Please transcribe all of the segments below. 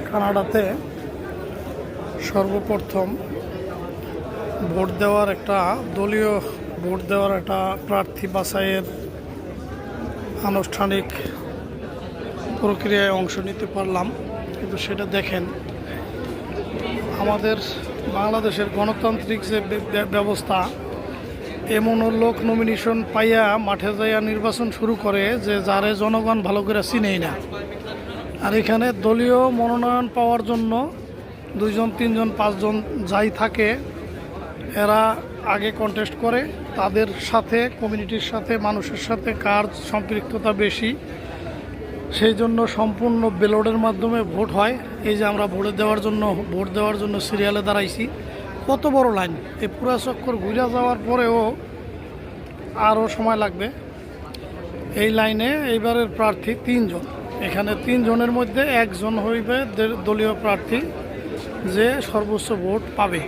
কানাডাতে সর্বপ্রথম ভোট দেওয়ার একটা দলীয় ভোট দেওয়ার একটা প্রার্থী বাছাইয়ের আনুষ্ঠানিক প্রক্রিয়ায় অংশ নিতে পারলাম। কিন্তু সেটা দেখেন, আমাদের বাংলাদেশের গণতান্ত্রিক যে ব্যবস্থা, এমনও লোক নমিনেশন পাইয়া মাঠে যাইয়া নির্বাচন শুরু করে যে যারে জনগণ ভালো করে চিনেই না। আর এখানে দলীয় মনোনয়ন পাওয়ার জন্য 2 জন 3 জন 5 জন যাই থাকে, এরা আগে কন্টেস্ট করে। তাদের সাথে কমিউনিটির সাথে মানুষের সাথে কার সম্পৃক্ততা বেশি, সেই জন্য সম্পূর্ণ ব্যালটের মাধ্যমে ভোট হয়। এই যে আমরা ভোট দেওয়ার জন্য সিরিয়ালে দাঁড়াইছি, কত বড় লাইন! এই পুরা চক্কর ঘুরে যাওয়ার পরেও আরও সময় লাগবে। এই লাইনে এইবারের প্রার্থী 3 জন। এখানে 3 জনের মধ্যে 1 জন হইবে দলীয় প্রার্থী, যে সর্বোচ্চ ভোট পাবে।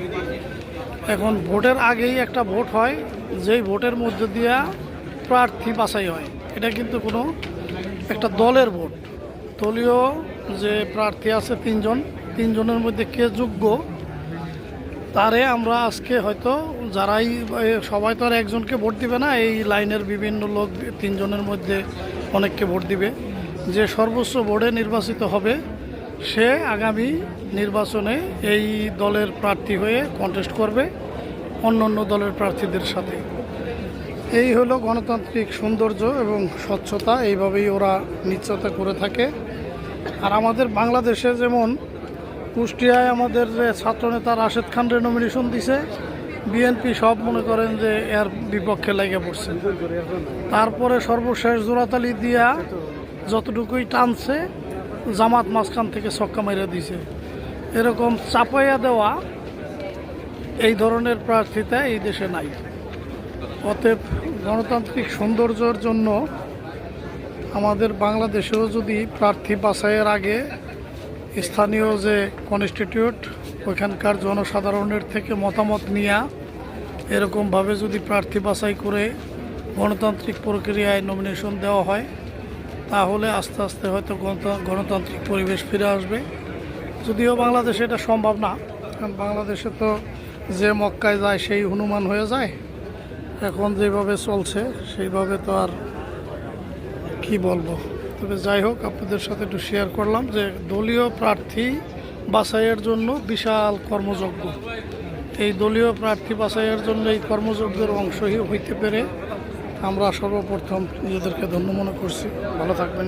এখন ভোটের আগেই একটা ভোট হয়, যেই ভোটের মধ্যে দিয়া প্রার্থী বাছাই হয়। এটা কিন্তু কোনো একটা দলের ভোট। দলীয় যে প্রার্থী আছে 3 জন, 3 জনের মধ্যে কে যোগ্য তারে আমরা আজকে হয়তো যারাই, সবাই তো আর একজনকে ভোট দিবে না, এই লাইনের বিভিন্ন লোক 3 জনের মধ্যে অনেককে ভোট দিবে। যে সর্বোচ্চ ভোটে নির্বাচিত হবে সে আগামী নির্বাচনে এই দলের প্রার্থী হয়ে কন্টেস্ট করবে অন্য দলের প্রার্থীদের সাথে। এই হলো গণতান্ত্রিক সৌন্দর্য এবং স্বচ্ছতা। এইভাবেই ওরা নিশ্চয়তা করে থাকে। আর আমাদের বাংলাদেশে যেমন কুষ্টিয়ায় আমাদের যে ছাত্রনেতা রাশেদ খানরে নমিনেশন দিছে, বিএনপি সব মনে করেন যে এর বিপক্ষে লেগে পড়ছে। তারপরে সর্বশেষ জোড়াতালি দিয়া যতটুকুই টানছে, জামাত মাঝখান থেকে ছক্কা মেরে দিছে। এরকম চাপাইয়া দেওয়া এই ধরনের প্রার্থীতা এই দেশে নাই। অতএব গণতান্ত্রিক সৌন্দর্যের জন্য আমাদের বাংলাদেশেও যদি প্রার্থী বাছাইয়ের আগে স্থানীয় যে কনস্টিটিউট, ওইখানকার জনসাধারণের থেকে মতামত নিয়ে এরকমভাবে যদি প্রার্থী বাছাই করে গণতান্ত্রিক প্রক্রিয়ায় নমিনেশন দেওয়া হয়, তাহলে আস্তে আস্তে হয়তো গণতান্ত্রিক পরিবেশ ফিরে আসবে। যদিও বাংলাদেশে এটা সম্ভব না, কারণ বাংলাদেশে তো যে মক্কায় যায় সেই হনুমান হয়ে যায়। এখন যেভাবে চলছে সেইভাবে তো আর কি বলবো। তবে যাই হোক, আপনাদের সাথে একটু শেয়ার করলাম যে দলীয় প্রার্থী বাছাইয়ের জন্য বিশাল কর্মযজ্ঞ। এই দলীয় প্রার্থী বাছাইয়ের জন্য এই কর্মযজ্ঞের অংশ হইতে পেরে আমরা সর্বপ্রথম নিজেদেরকে ধন্য মনে করছি। ভালো থাকবেন।